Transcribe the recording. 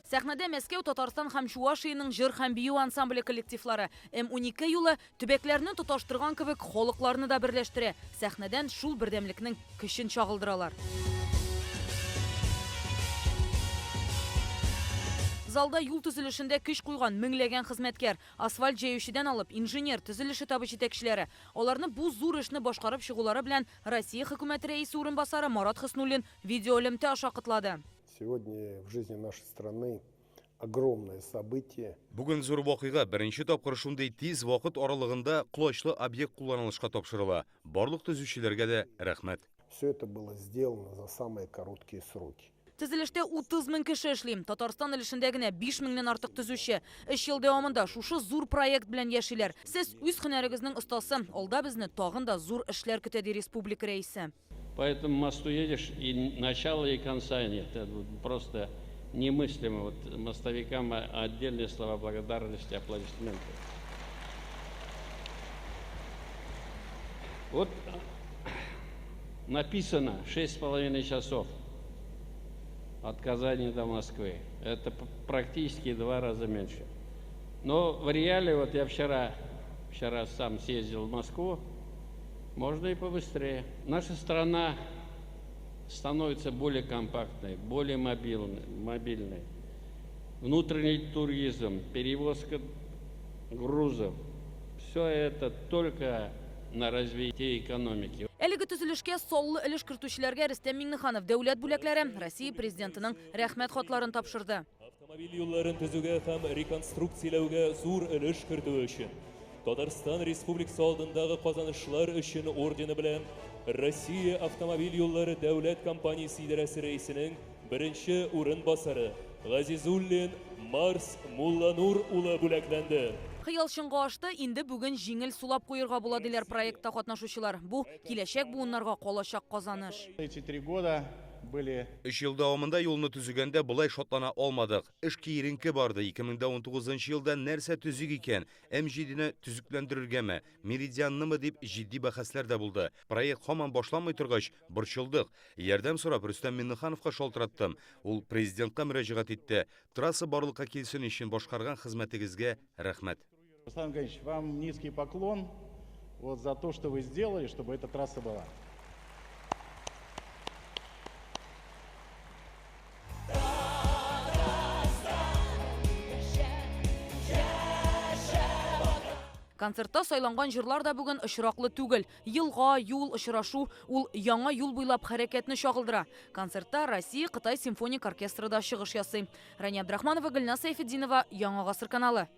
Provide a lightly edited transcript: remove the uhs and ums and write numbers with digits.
Сәхнәдә Мәскәү, Татарстан һәм Чувашияның җыр һәм бию ансамбле коллективлары М12 юлы төбәкләрне тоташтырган кебек халыкларны да берләштерә. Сәхнәдән шул бердәмлекнең көчен чагылдыралар. Залда юл төзелешендә көч куйган меңләгән хезмәткәр, асфальт җәючедән алып инженер, төзелеше табы җитәкчеләре. Аларны бу зур эшне башкарып чыгулары белән Россия хөкүмәте рәисе урынбасары Марат Хөснуллин видеоэлемтә аша котлады. Сегодня в жизни нашей страны огромное событие. Бүген зур вакыйга беренче тапкыр шундый тиз вакыт аралыгында кулачлы объект кулланылышка тапшырыла. Барлык төзүчеләргә дә рәхмәт. Все это было сделано за самые короткие сроки. Төзелештә 30 мең кеше эшли. Татарстан өлешендә генә 5 меңнән артык төзүче. 3 ел дәвамында шушы зур проект белән яшиләр. Сез үз һөнәрегезнең остасы. Алда безне тагын да зур эшләр көтә ди республика рәисе. По этому мосту едешь, и начала, и конца нет. Это просто немыслимо. Вот мостовикам отдельные слова благодарности, аплодисменты. Вот написано 6,5 часов от Казани до Москвы. Это практически 2 раза меньше. Но в реале, вот я вчера сам съездил в Москву, можно и побыстрее. Наша страна становится более компактной, более мобильной. Внутренний туризм, перевозка грузов. Все это только на развитие экономики. Әлеге төзелешкә саллы өлеш кертүчеләргә Рөстәм Миңнеханов дәүләт бүләкләре Россия президентының рәхмәт хатларын тапшырды. Автомобиль юлларын төзүгә һәм реконструкцияләүгә зур өлеш кертү өчен Татарстан Республикасы алдындагы казанышлар өчен ордены белән Россия автомобиль юллары дәүләт компаниясе идарәсе рәисенең беренче урынбасары Газизуллин Марс Мулланур улы бүләкләнде. Хыялчынга ашты, инде бүген җиңел сулап куерга була диләр проектта катнашучылар. Бу киләчәк буыннарга калачак казаныш. Эти 3 года были... 3 ел дәвамында юлны төзегәндә булай шатлана алмадык. Эш киеренке барды. 2019 елда нәрсә төзик икән? М7-не төзекләндерергәме, меридианнымы дип җитди бәхәсләр дә булды. Проект һаман башламый торгач, борчылдык. Ярдәм сорап Рөстәм Миңнехановка шалтыраттым. Ул президентка мөрәҗәгать итте. Трасса барлыкка килсен өчен башкарган хезмәтегезгә рәхмәт. Руслан Геннадьевич, вам низкий поклон вот за то, что вы сделали, чтобы эта трасса была. Концертта сайланган җырлар да бүген очраклы түгел. Елга, юл, очрашу, ул яңа юл буйлап хәрәкәтне чагылдыра. Концертта Россия Кытай симфоник оркестры да чыгыш ясый. Рәни Абдрахманова, Гөлнас Сайфетдинова, Яңа гасыр каналы.